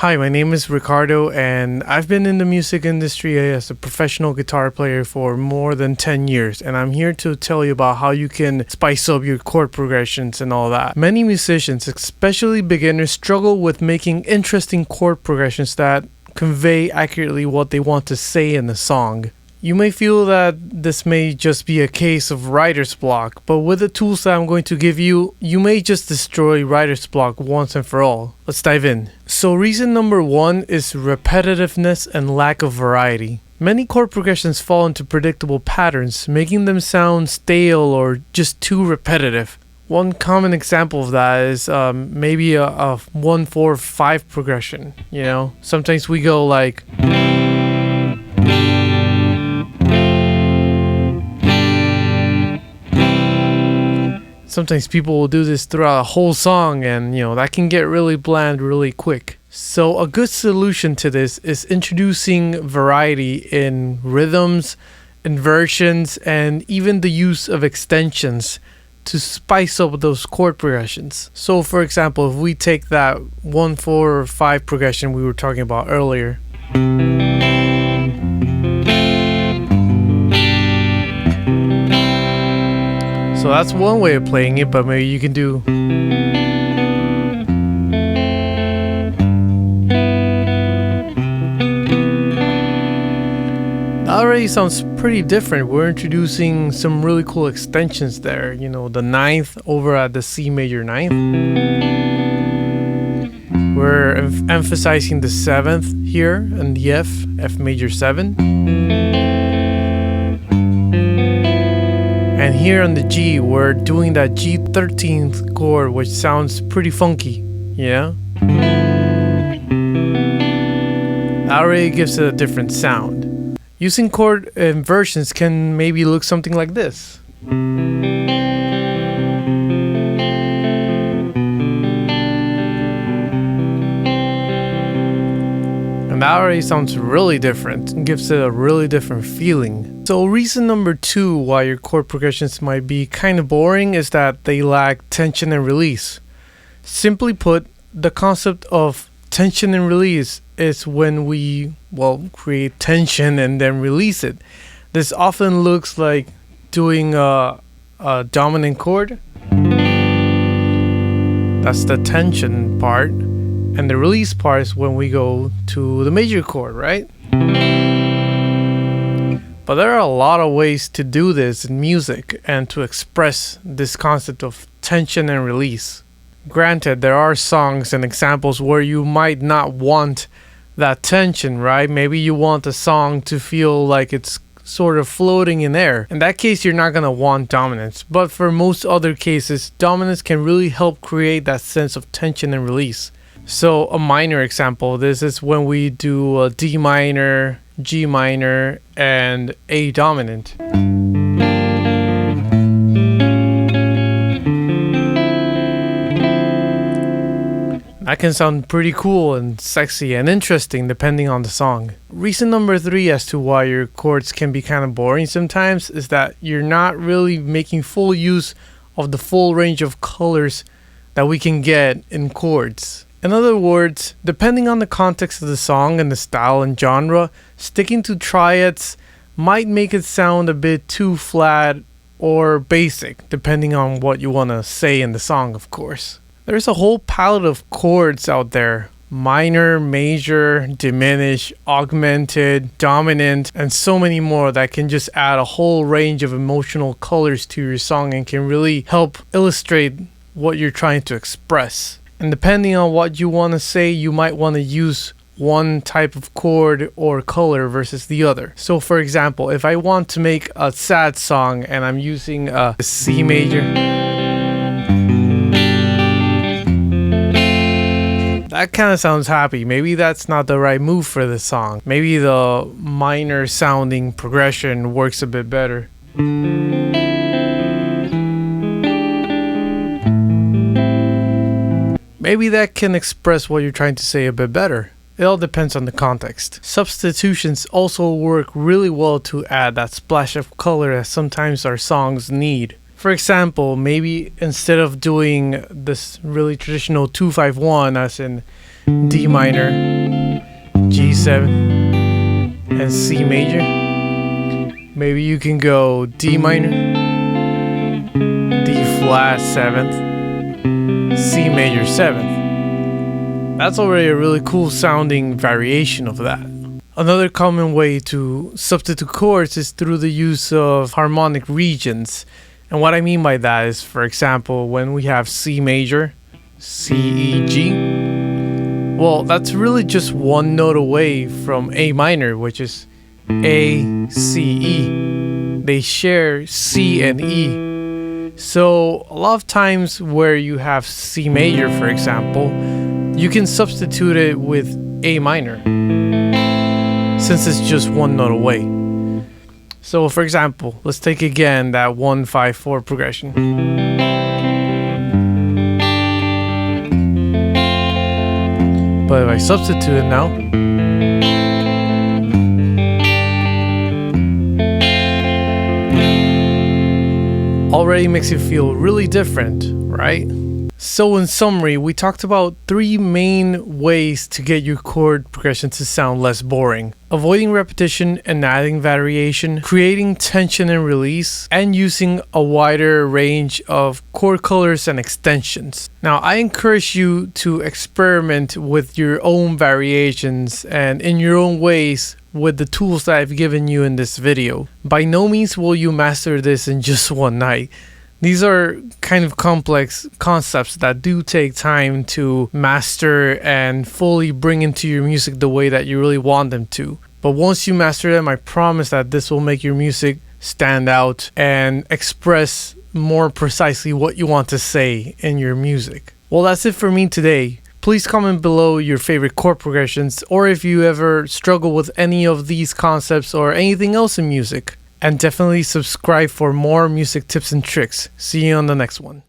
Hi, my name is Ricardo, and I've been in the music industry as a professional guitar player for more than 10 years, and I'm here to tell you about how you can spice up your chord progressions and all that. Many musicians, especially beginners, struggle with making interesting chord progressions that convey accurately what they want to say in the song. You may feel that this may just be a case of writer's block, but with the tools that I'm going to give you, you may just destroy writer's block once and for all. Let's dive in. So reason number one is repetitiveness and lack of variety. Many chord progressions fall into predictable patterns, making them sound stale or just too repetitive. One common example of that is maybe a 1-4-5 progression. Sometimes we go like... Sometimes people will do this throughout a whole song, and that can get really bland really quick. So a good solution to this is introducing variety in rhythms, inversions, and even the use of extensions to spice up those chord progressions. So for example, if we take that 1-4-5 progression we were talking about earlier, so that's one way of playing it, but maybe you can do... That already sounds pretty different. We're introducing some really cool extensions there. The ninth over at the C major ninth. We're emphasizing the seventh here and the F major 7. And here on the G, we're doing that G 13th chord, which sounds pretty funky, yeah? That already gives it a different sound. Using chord inversions can maybe look something like this. And that already sounds really different and gives it a really different feeling. So reason number two why your chord progressions might be kind of boring is that they lack tension and release. Simply put, the concept of tension and release is when we, create tension and then release it. This often looks like doing a dominant chord. That's the tension part. And the release part is when we go to the major chord, right? But there are a lot of ways to do this in music and to express this concept of tension and release. Granted, there are songs and examples where you might not want that tension, right? Maybe you want a song to feel like it's sort of floating in air. In that case, you're not going to want dominance. But for most other cases, dominance can really help create that sense of tension and release. So a minor example, this is when we do a D minor, G minor, and A dominant. That can sound pretty cool and sexy and interesting depending on the song. Reason number three as to why your chords can be kind of boring sometimes is that you're not really making full use of the full range of colors that we can get in chords. In other words, depending on the context of the song and the style and genre, sticking to triads might make it sound a bit too flat or basic, depending on what you want to say in the song, of course. There's a whole palette of chords out there: minor, major, diminished, augmented, dominant, and so many more that can just add a whole range of emotional colors to your song and can really help illustrate what you're trying to express. And depending on what you want to say, you might want to use one type of chord or color versus the other. So for example, if I want to make a sad song and I'm using a C major, that kind of sounds happy. Maybe that's not the right move for the song. Maybe the minor sounding progression works a bit better. Maybe that can express what you're trying to say a bit better. It all depends on the context. Substitutions also work really well to add that splash of color that sometimes our songs need. For example, maybe instead of doing this really traditional 2-5-1 as in D minor, 7, and C major. Maybe you can go D minor, D flat 7th, C major 7th. That's already a really cool sounding variation of that. Another common way to substitute chords is through the use of harmonic regions. And what I mean by that is, for example, when we have C major, C, E, G, well, that's really just one note away from A minor, which is A, C, E. They share C and E. So a lot of times where you have C major, for example, you can substitute it with A minor, since it's just one note away. So for example, let's take again that 1-5-4 progression. But if I substitute it now, already makes it feel really different, right? So in summary, we talked about 3 main ways to get your chord progression to sound less boring: avoiding repetition and adding variation, creating tension and release, and using a wider range of chord colors and extensions. Now, I encourage you to experiment with your own variations and in your own ways with the tools that I've given you in this video. By no means will you master this in just one night. These are kind of complex concepts that do take time to master and fully bring into your music the way that you really want them to. But once you master them, I promise that this will make your music stand out and express more precisely what you want to say in your music. Well, that's it for me today. Please comment below your favorite chord progressions, or if you ever struggle with any of these concepts or anything else in music. And definitely subscribe for more music tips and tricks. See you on the next one.